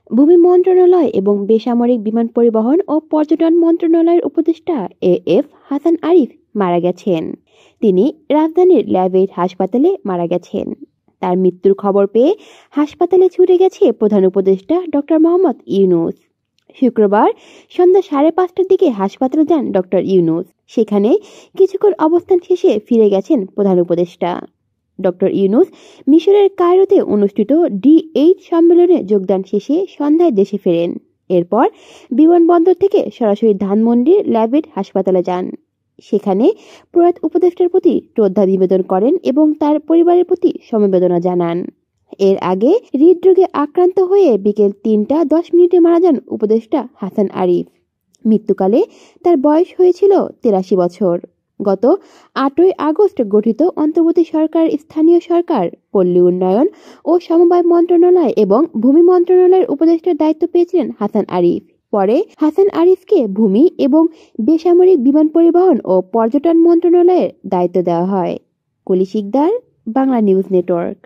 ভূমি মন্ত্রণালয় এবং বেসামরিক বিমান পরিবহন ও পর্যটন মন্ত্রণালয়ের উপদেষ্টা এএফ হাসান আরিফ মারা গেছেন। তিনি রাজধানীর ল্যাভেইট হাসপাতালে মারা গেছেন। তার মৃত্যুর খবর পেয়ে হাসপাতালে ছুটে গেছে প্রধান উপদেষ্টা ডক্টর মোহাম্মদ ইউনূস। শুক্রবার সন্ধ্যা 5:30টার দিকে হাসপাতালে যান ডক্টর ইউনূস। সেখানে কিছুক্ষণ অবস্থান শেষে ফিরে গেছেন প্রধান উপদেষ্টা। ডক্টর ইউনূস মিশরের কায়রোতে অনুষ্ঠিত D8 সম্মেলনে যোগদান শেষে সন্ধ্যায় দেশে ফেরেন। এরপর বিমানবন্দর থেকে সরাসরি ধানমন্ডির ল্যাভেইট হাসপাতালে যান। সেখানে প্রয়াত উপদেষ্টার প্রতি শ্রদ্ধা নিবেদন করেন এবং তার পরিবারের প্রতি সমবেদনা জানান। এর আগে হৃদরোগে আক্রান্ত হয়ে বিকেল 3টা 10 মিনিটে মারা যান উপদেষ্টা হাসান আরিফ। মৃত্যুকালে তার বয়স হয়েছিল 83 বছর। গত 8ই আগস্ট গঠিত অন্তর্বর্তী সরকার স্থানীয় সরকার, পল্লী উন্নয়ন ও সমবায় মন্ত্রণালয় এবং ভূমি মন্ত্রণালয়ের উপদেষ্টার দায়িত্ব পেয়েছিলেন হাসান আরিফ। পরে হাসান আরিফকে ভূমি এবং বেসামরিক বিমান পরিবহন ও পর্যটন মন্ত্রণালয়ের দায়িত্ব দেওয়া হয়। কলি শিকদার, বাংলা নিউজ নেটওয়ার্ক।